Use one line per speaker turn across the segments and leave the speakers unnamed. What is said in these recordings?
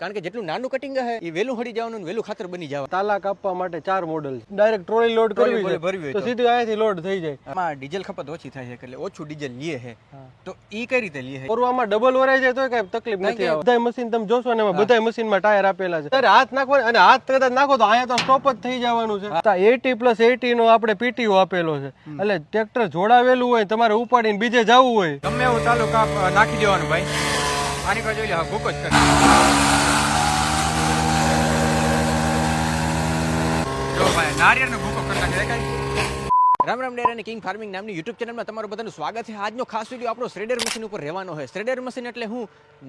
કારણ કે જેટલું નાનું કટિંગ હે એ વેલું હળી જવાનું વેલું ખાતર બની જવાનું.
તાલા કાપવા માટે 4 મોડલ ડાયરેક્ટ ટ્રોલી લોડ કરવી છે તો સીધું અહીંયાથી લોડ થઈ જાય.
આમાં ડીઝલ ખપત ઓછી થાય છે એટલે ઓછું ડીઝલ લે છે. તો ઈ કઈ રીતે લે છે?
પૂર્વમાં ડબલ વરાઈ જાય તો કઈ તકલીફ નથી આવે. બધાય મશીન તમે જોશો ને એમાં બધાય મશીનમાં ટાયર આપેલા છે. ત્યારે હાથ નાખવા અને હાથ કદાચ નાખો તો અહીંયા તો સ્ટોપ જ થઈ જવાનું છે. 80+80 નો આપણે પીટીઓ આપેલો છે એટલે ટ્રેક્ટર જોડાવેલું હોય તમારે ઉપાડીને બીજે જવું હોય
ગમે એવું ચાલુ કાપ નાખી દેવાનું ભાઈ. આની પર જોઈ લે ભૂકો જ કરે. જો ભાઈ નારિયેળનો ભૂકો કરી નાખે કઈ. રામ રામ ડેર અને કિંગ ફાર્મિંગ નામની યુટ્યુબ ચેનલમાં તમારું બધાનું સ્વાગત છે. આજનો ખાસ વિડીયો આપણો શ્રેડર મશીન ઉપર રહેવાનો છે. શ્રેડર મશીન એટલે હું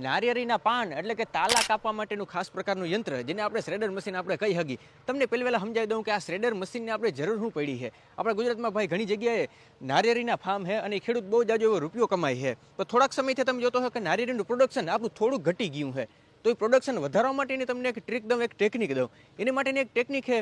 નારિયેળીના પાન એટલે કે તાલા કાપવા માટેનું ખાસ પ્રકારનું યંત્ર જેને આપણે શ્રેડર મશીન આપણે કહી હકી. તમને પહેલી વહેલા સમજાવી દઉં કે આ શ્રેડર મશીનને આપણે જરૂર શું પડી છે. આપણા ગુજરાતમાં ભાઈ ઘણી જગ્યાએ નારિયેળીના ફાર્મ છે અને ખેડૂત બહુ જાજો એવો રૂપિયો કમાય છે. તો થોડાક સમયથી તમે જોતો હો કે નારિયેળીનું પ્રોડક્શન આપણું થોડું ઘટી ગયું છે. તો એ પ્રોડક્શન વધારવા માટેની તમને એક ટ્રીક દઉં, એક ટેકનિક દઉં. એની માટેની એક ટેકનિક છે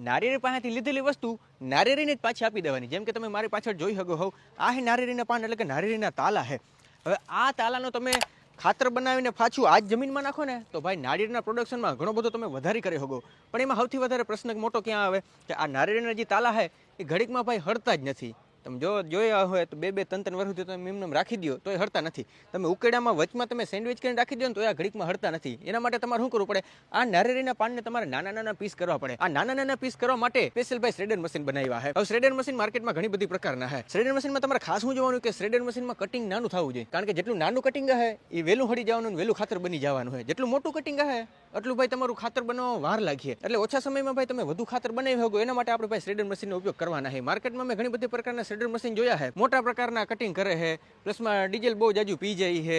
નારિયેળી પાસેથી લીધેલી વસ્તુ નારિયેળીને જ પાછી આપી દેવાની. જેમ કે તમે મારી પાછળ જોઈ શકો હોવ આ છે નારિયેળીના પાન એટલે કે નારિયેળીના તાલા છે. હવે આ તાલાનો તમે ખાતર બનાવીને પાછું આ જ જમીનમાં નાખો ને તો ભાઈ નારિયેળના પ્રોડક્શનમાં ઘણો બધો તમે વધારી કરી શકો. પણ એમાં સૌથી વધારે પ્રશ્ન મોટો ક્યાં આવે કે આ નારિયેળીના જે તાલા છે એ ઘડીકમાં ભાઈ હળતા જ નથી. તમે જો જોયા હોય તો 2-3 વર્ષ સુધી તમે એમને રાખી દો તો એ હળતા નથી. તમે ઉકેડામાં વચમાં તમે સેન્ડવિચ કરીને રાખી દો ને તો એ ઘડીકમાં હળતા નથી. એના માટે તમારે શું કરવું પડે? આ નારિયેળીના પાનને તમારે નાના નાના પીસ કરવા પડે. આ નાના નાના પીસ કરવા માટે સ્પેશિયલ ભાઈ શ્રેડર મશીન બનાવ્યા છે. હવે શ્રેડર મશીન માર્કેટમાં ઘણી બધી પ્રકારના છે. શ્રેડર મશીનમાં તમારે ખાસ શું જોવાનું કે શ્રેડર મશીનમાં કટિંગ નાનું થવું જોઈએ. કારણ કે જેટલું નાનું કટિંગ હે એ વેલું હળી જવાનું વેલું ખાતર બની જવાનું છે. જેટલું મોટું કટિંગ હે એટલું ભાઈ તમારું ખાતર બનાવવામાં વાર લાગીએ. એટલે ઓછા સમયમાં ભાઈ તમે વધુ ખાતર બનાવી શકો. એના માટે આપણે ભાઈ શ્રેડર મશીનનો ઉપયોગ કરવાના છે. માર્કેટમાં મેં ઘણી બધી પ્રકારના શ્રેડર મશીન જોયા છે. મોટા પ્રકારના કટિંગ કરે છે, પ્લસમાં ડીઝલ બહુ જાજુ પી જાય છે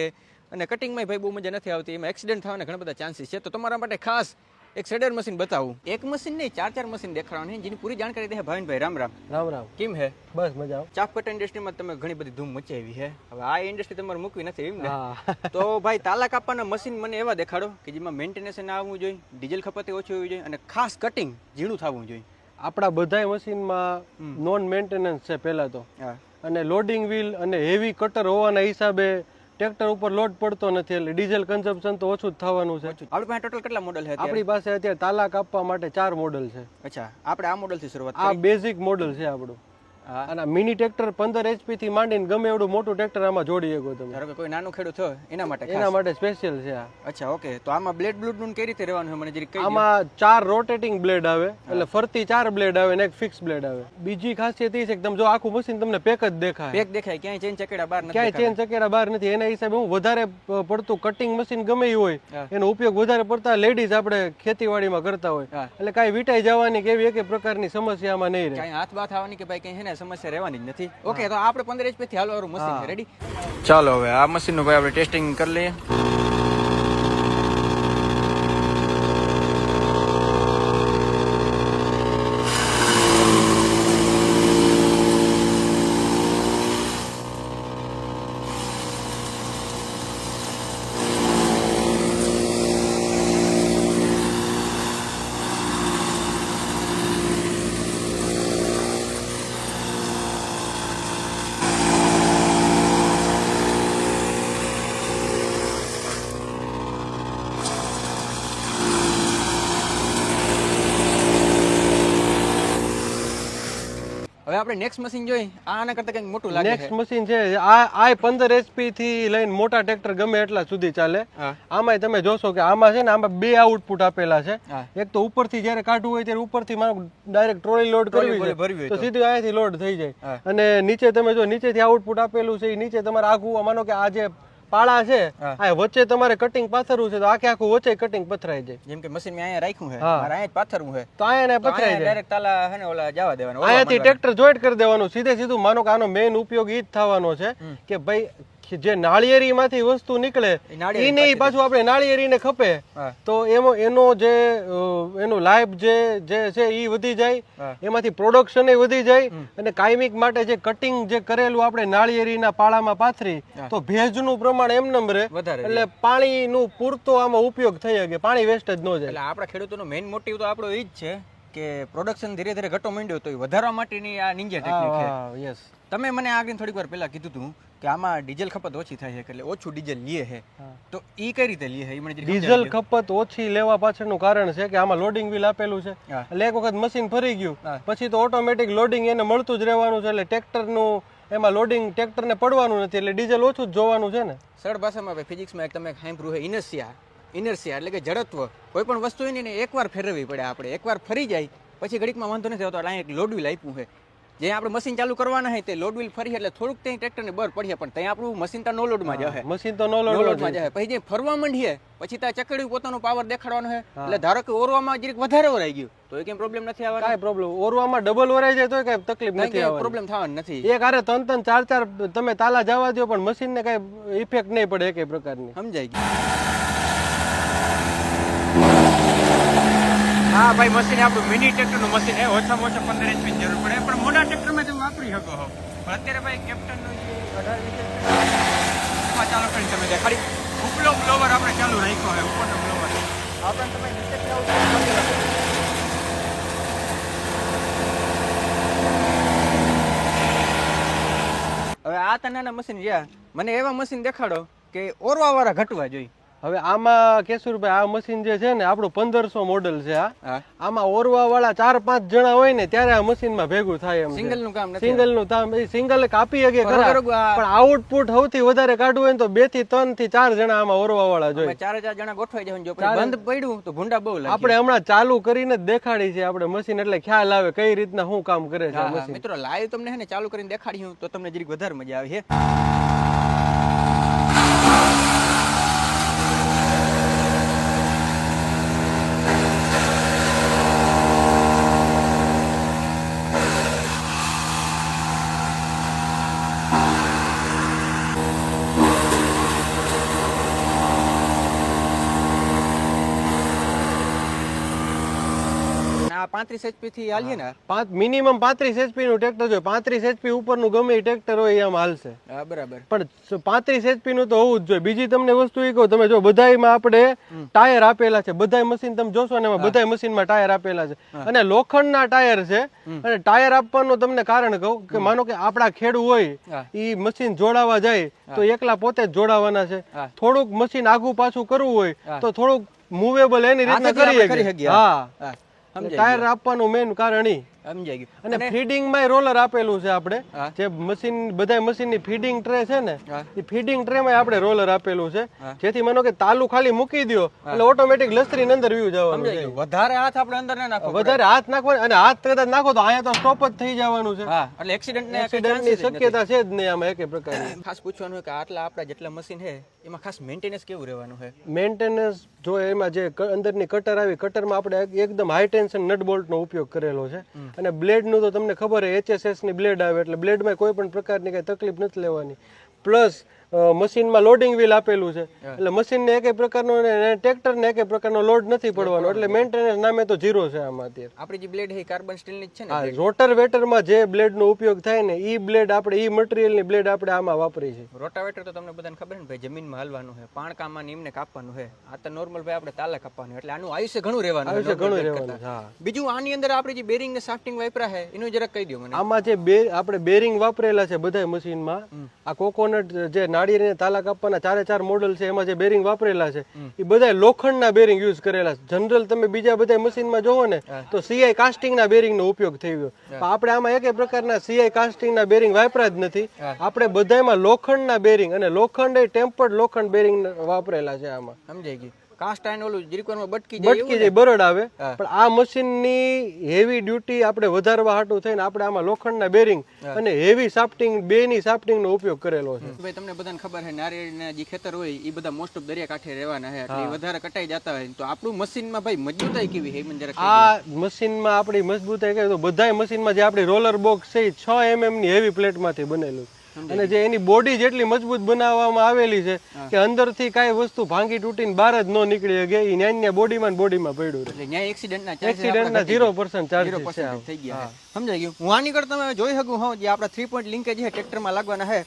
અને કટિંગમાં ભાઈ બહુ મજા નથી આવતી. એમાં એક્સિડન્ટ થવાના ઘણા બધા ચાન્સીસ છે. તો તમારા માટે ખાસ એક શ્રેડર મશીન બતાવું. એક મશીન નહીં 4 મશીન દેખાડવાનું છે જેની પૂરી જાણકારી દે ભાવિનભાઈ. રામ રામ.
રામ રામ.
કેમ હે?
બસ મજા.
ચાફ કટર ઇન્ડસ્ટ્રીમાં તમે ઘણી બધી ધૂમ મચાવી છે. હવે આ ઇન્ડસ્ટ્રી તમારે મૂકવી નથી એમ ને? તો ભાઈ તાલા કાપવાના મશીન મને એવા દેખાડો કે જેમાં મેન્ટેનન્સ ના આવવું જોઈએ, ડીઝલ ખપત ઓછી હોવી જોઈએ અને ખાસ કટિંગ ઝીણું થવું જોઈએ.
આપણા બધાય મશીનમાં નોન મેન્ટેનન્સ છે પહેલા તો, અને લોડિંગ વ્હીલ અને હેવી કટર હોવાના હિસાબે ટ્રેક્ટર ઉપર લોડ પડતો નથી એટલે ડીઝલ કન્ઝમ્પશન તો ઓછું જ થવાનું છે.
આપણી પાસે ટોટલ કેટલા મોડલ છે?
આપણી પાસે અત્યારે તાલા કાપવા માટે 4 મોડલ છે.
અચ્છા, આપણે આ મોડલ થી શરૂઆત.
આ બેઝિક મોડલ છે આપણું. અને મિની ટ્રેક્ટર 15 HP થી માંડીને ગમે એવડું મોટું ટ્રેક્ટર આમાં જોડી શકો તમે.
ધારો કે કોઈ નાનું ખેડૂત હોય એના માટે
સ્પેશિયલ છે આ.
અચ્છા, ઓકે. તો આમાં બ્લેડ નું કઈ રીતે રહેવાનું હોય મને જરી કહી દો.
આમાં 4 રોટેટિંગ બ્લેડ આવે એટલે ફરતી 4 બ્લેડ આવે ને એક ફિક્સ બ્લેડ આવે. બીજી ખાસિયત એ છે કે તમે જો આખું મશીન તમને પેક જ દેખાય.
પેક દેખાય, ક્યાંય ચેન ચકેડા બહાર નથી.
ક્યાંય ચેન ચકેડા બહાર નથી. એના હિસાબે હું વધારે પડતું કટિંગ મશીન ગમે એ હોય એનો ઉપયોગ વધારે પડતા લેડીઝ આપણે ખેતીવાડીમાં કરતા હોય એટલે કાંઈ વીટાઈ જવાની કે એવી એક પ્રકારની સમસ્યા આમાં નહીં રહે.
કાંઈ હાથ બાથ આવવાની કે ભાઈ કઈ છે ને સમસ્યા રહેવાની જ નથી. ઓકે, તો આપણે 15 HP થી હાલવાનું મશીન છે. રેડી? ચાલો હવે આ મશીન નું ભાઈ આપણે ટેસ્ટિંગ કરી લઈએ. હવે આપણે નેક્સ્ટ મશીન જોઈ. આના કરતા કંઈક મોટું લાગે છે.
નેક્સ્ટ મશીન છે આ 15 HP થી લઈને મોટા ટ્રેક્ટર ગમે એટલા સુધી ચાલે. આમાં તમે જોશો કે આમાં છે ને આમાં 2 આઉટપુટ આપેલા છે. એક તો ઉપરથી જ્યારે કાઢવું હોય ત્યારે ઉપરથી માનો ડાયરેક્ટ ટ્રોલી લોડ કરવી છે તો સીધું અહીંયાથી લોડ થઈ જાય. અને નીચે તમે જો નીચેથી આઉટપુટ આપેલું છે એ નીચે તમારે આખું માનો કે આ જે પાળા છે આ વચ્ચે તમારે કટિંગ પાથરવું છે તો આખું વચ્ચે કટિંગ પથરાઈ જાય. જેમ કે મશીન મેં અહીંયા રાખ્યું છે, મારે અહીંયા જ પાથરવું છે તો અહીંયા પથરાઈ જાય. ડાયરેક્ટ તાલા હે ને ઓલા જવા દેવાનો, અહીંયાથી ટ્રેક્ટર જોઈન્ટ કરી દેવાનું સીધું. માનો કે આનો મેઇન ઉપયોગ ઈ જ થવાનો છે કે ભાઈ જે નાળિયેરી માંથી વસ્તુ નીકળે એને પાછું આપણે નાળિયેરીને ખપે તો એનો જે એનું લાઈફ જે છે એ વધી જાય, એમાંથી પ્રોડક્શન એ વધી જાય અને કાયમિક માટે જે કટિંગ જે કરેલું આપણે નાળિયેરીના પાળામાં પાથરી તો ભેજનું પ્રમાણ એમનેમ રહે એટલે પાણીનું પૂરતો આમાં ઉપયોગ થઈ શકે, પાણી વેસ્ટ જ ન જાય. એટલે આપણા ખેડૂતોનો મેઇન મોટિવ તો આપણો એ જ છે કે પ્રોડક્શન ધીરે ધીરે ઘટો માંડ્યો તો એ વધારવા માટેની આ નિંજા ટેકનિક છે. યસ. તમે મને આગળ થોડીક વાર પહેલા કીધું હતું
કે આમાં ડીઝલ ખપત ઓછી થાય છે એટલે ઓછું ડીઝલ લે છે તો ઈ કઈ રીતે લે છે ઈ મને જરીક
ડીઝલ ખપત ઓછી લેવા પાછળનું કારણ છે કે આમાં લોડિંગ વ્હીલ આપેલું છે એટલે એક વખત મશીન ફરી ગયું પછી તો ઓટોમેટિક લોડિંગ એને મળતું જ રહેવાનું છે એટલે ટ્રેક્ટરનું એમાં લોડિંગ ટ્રેક્ટરને પડવાનું નથી એટલે ડીઝલ ઓછું જ જોવાનું છે ને.
સરળ ભાષામાં ભાઈ ફિઝિક્સમાં એક તમે સાંભળ્યું છે ઇનર્શિયા એટલે કે જડત્વ. કોઈ પણ વસ્તુ હોય ને એકવાર ફેરવવી પડે આપણે, એકવાર ફરી જાય પછી ઘડીકમાં વાંધો નથી આવતો. એટલે અહીંયા એક લોડ વ્હીલ આપ્યું છે જે આપણે મશીન ચાલુ કરવાના હોય તે લોડ વ્હીલ ફરી એટલે થોડુંક ત્યાં ટ્રેક્ટરને બર પડીએ પણ ત્યાં આપણું મશીન તો નો લોડમાં જશે,
મશીન તો નો
લોડમાં જશે. પછી જે ફરવા માંડીએ પછી ત્યાં ચકડ્યું પોતાનો પાવર દેખાડવાનો છે એટલે ધારો કે ઓરવામાં જરીક વધારે ઓરાઈ ગયું તો એ કેમ પ્રોબ્લેમ નથી આવવાનો?
કાંઈ પ્રોબ્લેમ ઓરવામાં ડબલ ઓરાઈ જાય તો કાંઈ તકલીફ નથી આવવાની,
પ્રોબ્લેમ થવાનો નથી.
એક આરે 3-3 4-4 તમે તાલા જવા દો પણ મશીનને કાંઈ ઇફેક્ટ નહીં પડે એકે પ્રકારની.
સમજાઈ ગયું? હા ભાઈ, મશીન આપણું મિની ટ્રેક્ટરનું મશીન છે. ઓછામાં ઓછા 15 HP ની જરૂર પડે પણ મોટા ટ્રેક્ટરમાં તમે વાપરી શકો છો. પણ અત્યારે ભાઈ કેપ્ટનનો જે 18 ચાલુ કરીને તમે દેખાડી ઉપલો બ્લોવર આપણે ચાલુ રાખ્યો છે, ઉપરનો બ્લોવર આપણે તમે નીચે હવે આ તનાના મશીન જ્યાં મને એવા મશીન દેખાડો કે ઓરવા વાળા ઘટવા જોઈએ.
હવે આમાં કેશુરભાઈ આ મશીન જે છે ને આપણું 1500 મોડલ છે. આમાં ઓરવા વાળા 4-5 જણા હોય ને ત્યારે આ મશીનમાં ભેગું થાય એમ.
સિંગલ નું કામ નથી.
સિંગલ નું કામ સિંગલ કાપી શકે ખરા પણ આઉટપુટ સૌથી વધારે કાઢવું હોય ને તો 2 થી 3 થી 4 જણા આમાં ઓરવા વાળા જોઈએ.
4 જણા ગોઠવાઈ જાય. જો બંધ પડ્યું તો ભૂંડા બહુ લાગે.
આપણે હમણાં ચાલુ કરીને જ દેખાડી છે આપણે મશીન એટલે ખ્યાલ આવે કઈ રીતના શું કામ કરે છે મશીન.
મિત્રો લાઈવ તમને હે ને ચાલુ કરીને દેખાડ્યું તો તમને જરીક વધારે મજા આવે છે. આ 35 HP થી હાલીએ ને
મિનિમમ 35 HP નું ટ્રેક્ટર જોઈએ. 35 HP ઉપરનું ગમે એ ટ્રેક્ટર હોય એમ હાલશે.
હા બરાબર.
પણ 35 HP નું તો હોવું જ જોઈએ. બીજી તમને વસ્તુ એ કહું, તમે જો બધાયમાં આપણે ટાયર આપેલા છે, બધાય મશીન તમે જોશો ને એમાં બધાય મશીનમાં ટાયર આપેલા છે અને લોખંડના ટાયર છે. અને ટાયર આપવાનું તમને કારણ કહું કે માનો કે આપણા ખેડૂ હોય ઈ મશીન જોડાવા જાય તો એકલા પોતે જ જોડાવાના છે. થોડુંક મશીન આગું પાછું કરવું હોય તો થોડુંક મૂવેબલ એની રીતના કરી શકીએ. હા, ટાયર આપવાનું મેઇન કારણ ઈ.
સમજાઈ ગયું.
અને ફીડિંગ માં રોલર આપેલું છે આપણે જે મશીન બધા મશીન ની ફીડિંગ ટ્રે છે ને એ ફીડિંગ ટ્રે માં આપણે રોલર આપેલું છે જેથી માનો કે તાલુ ખાલી મૂકી દો એટલે ઓટોમેટિક લસરી ની અંદર વ્યૂ જવાનું છે.
વધારે હાથ આપણે અંદર ના નાખો,
વધારે હાથ નાખવાનો અને હાથ કદાચ નાખો તો અહીંયા તો સ્ટોપ જ થઈ જવાનું છે.
હા, એટલે એક્સિડન્ટ
ની શક્યતા છે જ નહીં આમાં એકે પ્રકારની.
ખાસ પૂછવાનું હોય કે આટલા આપણા જેટલા મશીન છે એમાં ખાસ મેન્ટેનન્સ કેવું રહેવાનું છે?
મેન્ટેનન્સ જો એમાં જે અંદરની કટર આવી કટરમાં આપણે એકદમ હાઈ ટેન્શન નટ બોલ્ટ નો ઉપયોગ કરેલો છે અને બ્લેડ નું તો તમને ખબર છે HSS ની બ્લેડ આવે એટલે બ્લેડમાં કોઈ પણ પ્રકારની કઈ તકલીફ નથી લેવાની. પ્લસ મશીનમાં લોડિંગ વ્હીલ આપેલું છે એટલે મશીનને એક પ્રકારનો ટ્રેક્ટરને એક પ્રકારનો લોડ નથી પડવાનો એટલે મેન્ટેનન્સ નામે તો ઝીરો છે આમાં અત્યારે.
આપણી જે બ્લેડ છે કાર્બન સ્ટીલની જ છે ને?
હા, રોટર વેટરમાં જે બ્લેડનો ઉપયોગ થાય ને ઈ બ્લેડ આપણે ઈ મટીરીયલની બ્લેડ આપણે આમાં વાપરી છે.
રોટાવેટર તો તમને બધાને ખબર ને ભાઈ જમીનમાં હાલવાનું છે, પાણકામાં નીમને કાપવાનું છે. આ તો નોર્મલ ભાઈ આપણે તાલા કાપવાનું એટલે આનું આયુષ્ય ઘણું રહેવાનું. હા, બીજું આની અંદર આપણે જે બેરિંગ ને શાફ્ટિંગ વાપરા છે એનું જરાક કહી દો મને.
આમાં જે આપણે બેરિંગ વાપરેલા છે બધા મશીનમાં આ કોકોનટ જે નાળિયેરને તાલા કાપવાના 4 મોડલ છે એમાં જે બેરિંગ વાપરેલા છે એ બધા લોખંડના બેરિંગ યુઝ કરેલા છે. જનરલ તમે બીજા બધા મશીનમાં જોવો ને તો CI કાસ્ટિંગના બેરિંગનો ઉપયોગ થઈ ગયો. આપણે આમાં એક પ્રકારના CI કાસ્ટિંગના બેરિંગ વાપરા જ નથી. આપણે બધામાં લોખંડના બેરિંગ અને લોખંડ એ ટેમ્પર્ડ લોખંડ બેરિંગ વાપરેલા છે આમાં.
સમજાઈ ગયું. કાસ્ટ આયર્ન ઓલું જીરીકોરમાં બટકી
જાય બરડ આવે પણ આ મશીનની હેવી ડ્યુટી આપણે વધારવા હાટું થઈને આપણે આમાં લોખંડના બેરિંગ અને હેવી શાફ્ટિંગ બેની શાફ્ટિંગનો ઉપયોગ કરેલો છે.
ભાઈ તમને બધાને ખબર છે નારિયેળના જે ખેતર હોય એ બધા મોસ્ટ ઓફ દરિયા કાંઠે રહેવાના છે એટલે વધારે કટાઈ જતા હોય તો આપણું મશીનમાં ભાઈ મજબૂતાઈ કેવી છે મને જરા
આ મશીનમાં આપણી મજબૂતાઈ કહે તો બધાય મશીનમાં જે આપણી રોલર બોક્સ છે 6 mm ની હેવી પ્લેટમાંથી બનેલું અને જે એની બોડી જેટલી મજબૂત બનાવવામાં આવેલી છે કે અંદરથી કાંઈ વસ્તુ ભાંગી તૂટીને બહાર જ ન નીકળી શકે એ ન્યાય બોડીમાં પડ્યું
એટલે ન્યાય એક્સિડન્ટના
0% ચાર્જીસ
થઈ ગયા. સમજાઈ ગયું. હું આની કરતા તમે જોઈ શકું હું જે આપણા 3 પોઈન્ટ લિંકેજ છે ટ્રેક્ટરમાં લાગવાના છે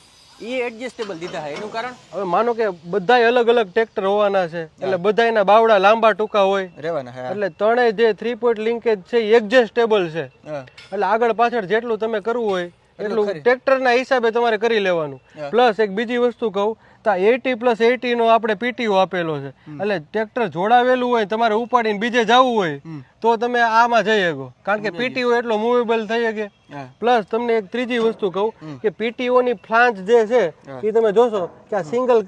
એ એડજસ્ટેબલ દીધા છે. એનું કારણ
હવે માનો કે બધાય અલગ અલગ ટ્રેક્ટર હોવાના છે એટલે બધાયના બાવડા લાંબા ટૂંકા હોય
રહેવાના છે
એટલે ત્રણેય જે 3 પોઈન્ટ લિંકેજ છે એ એડજસ્ટેબલ છે એટલે આગળ પાછળ જેટલું તમે કરવું હોય એટલું ટ્રેક્ટરના હિસાબે તમારે કરી લેવાનું. પ્લસ એક બીજી વસ્તુ કહું તો 80+80 નો આપણે પીટીઓ આપેલો છે, એટલે ટ્રેક્ટર જોડાવેલું હોય તમારે ઉપાડીને બીજે જવું હોય તો તમે આમાં જઈ શકો, કારણ કે પીટીઓ એટલો મૂવેબલ થઈ શકે. પ્લસ તમને એક ત્રીજી વસ્તુ કહું કે પીટીઓ ની ફ્લાંજ જે છે એ તમે જોશો કે આ સિંગલ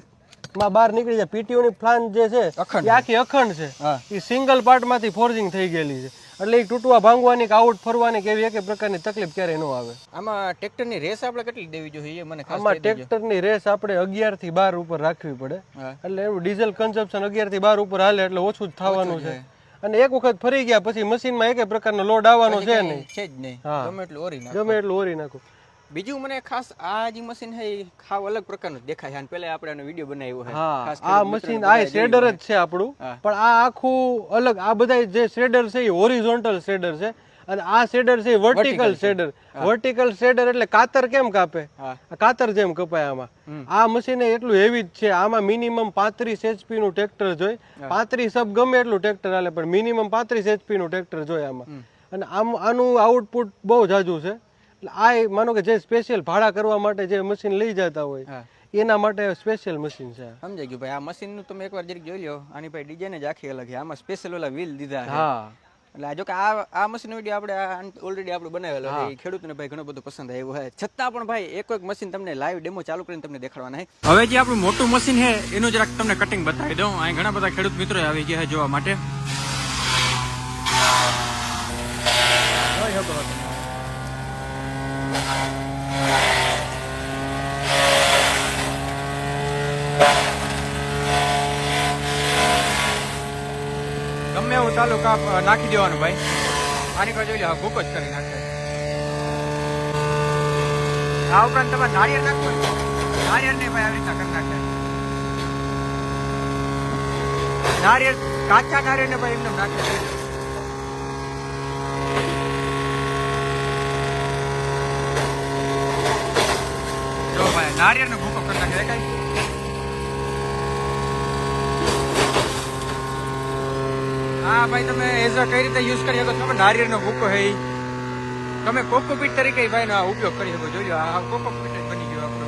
માં બહાર નીકળી જાય. પીટીઓ ની ફ્લાંજ જે છે એ આખી અખંડ છે, એ સિંગલ પાર્ટ માંથી ફોર્જિંગ થઈ ગયેલી છે, એટલે એ તૂટવા ભાંગવાની કે આઉટ ફરવાની કે એવી એક પ્રકારની તકલીફ ક્યારેય ન આવે.
આમાં ટ્રેક્ટરની રેસ આપણે કેટલી દેવી જોઈએ મને ખાસ
આમાં ટ્રેક્ટરની રેસ આપણે 11 થી 12 ઉપર રાખવી પડે, એટલે એવું ડીઝલ કન્ઝમ્પશન 11 થી 12 ઉપર હાલે એટલે ઓછું જ થવાનું છે. અને એક વખત ફરી ગયા પછી મશીનમાં એક પ્રકારનો લોડ આવવાનો છે નહીં,
છે જ નહીં, ગમે એટલું ઓરી નાખો. બીજું મને ખાસ આ જે મશીન છે એ ખાવ અલગ પ્રકારનું દેખાય છે, અને પહેલા આપણે આનો વિડિયો બનાવ્યો છે.
હા, આ મશીન આ શ્રેડર જ છે આપણું, પણ આ આખું અલગ. આ બધા જે શ્રેડર છે એ હોરિઝોન્ટલ શ્રેડર છે, અને આ શ્રેડર છે વર્ટિકલ શ્રેડર. વર્ટિકલ શ્રેડર એટલે કાતર કેમ કાપે, કાતર જેમ કપાય આમાં. આ મશીન એટલું હેવી જ છે, આમાં મિનિમમ 35 HP નું ટ્રેક્ટર જોઈએ. 35 સબ ગમે એટલું ટ્રેક્ટર હાલે, પણ મિનિમમ 35 HP નું ટ્રેક્ટર જોઈએ આમાં. અને આનું આઉટપુટ બહુ જાજુ છે. આ માનો કે જે સ્પેશિયલ ભાડા કરવા માટે જે મશીન લઈ જતા હોય એના માટે સ્પેશિયલ મશીન છે.
સમજાઈ ગયું ભાઈ. આ મશીન નું તમે એકવાર જરીક જોઈ લો, આની ભાઈ ડિઝાઇન જ આખી અલગ છે. આમાં સ્પેશિયલ ઓલા વ્હીલ દીધા છે.
હા,
એટલે જો કે આ મશીન નો વિડીયો આપણે ઓલરેડી આપણે બનાવેલો છે, એ ખેડૂતને ભાઈ ઘણો બધો પસંદ આવ્યો છે. છતાં પણ ભાઈ એક મશીન તમને લાઈવ ડેમો ચાલુ કરીને તમને દેખાડવાના છે. હવે જે આપણું મોટું મશીન છે એનું જરાક તમને કટિંગ બતાવી દઉં. અહીં ઘણા બધા ખેડૂત મિત્રો આવી ગયા છે જોવા માટે. ગમે એવું ચાલુ કાપ નાખી દેવાનું ભાઈ. આની પર જોઈ લો, ભૂકો જ કરી નાખે. આ ઉપરાંત તમે નાળિયેર નાખવું, નાળિયેર ને ભાઈ આવી રીતના કરી નાખે. નાળિયેર, કાચા નાળિયેર ને ભાઈ એમને નાખે. જો ભાઈ નાળિયેર નો ભૂકો કરી નાખે. કઈ હા ભાઈ, તમે એઝ કઈ રીતે યુઝ કરી શકો? તમે નારિયેળનો ભૂકો છે તમે કોકોપીટ તરીકે ભાઈ નો ઉપયોગ કરી શકો. જોઈ લો, આ કોકોપીટ જ બની ગયો આપણો.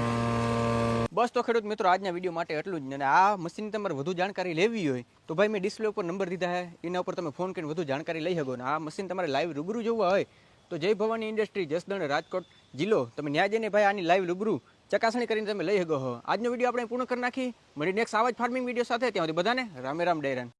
બસ તો ખેડૂત મિત્રો, આજના વિડીયો માટે એટલું જ. અને આ મશીન તમારે વધુ જાણકારી લેવી હોય તો ભાઈ મેં ડિસ્પ્લે ઉપર નંબર દીધા છે, એના ઉપર તમે ફોન કરીને વધુ જાણકારી લઈ શકો. અને આ મશીન તમારે લાઈવ રૂબરૂ જોવા હોય તો જય ભવાની ઇન્ડસ્ટ્રી, જસદણ, રાજકોટ જિલ્લો, તમે ન્યા જઈને ભાઈ આની લાઈવ રૂબરૂ ચકાસણી કરીને તમે લઈ શકો. આજનો વિડીયો આપણે પૂર્ણ કરી નાખી. મળી નેક્સ્ટ આવા જ ફાર્મિંગ વિડીયો સાથે. ત્યાં સુધી બધાને રામે રામ ડેરન.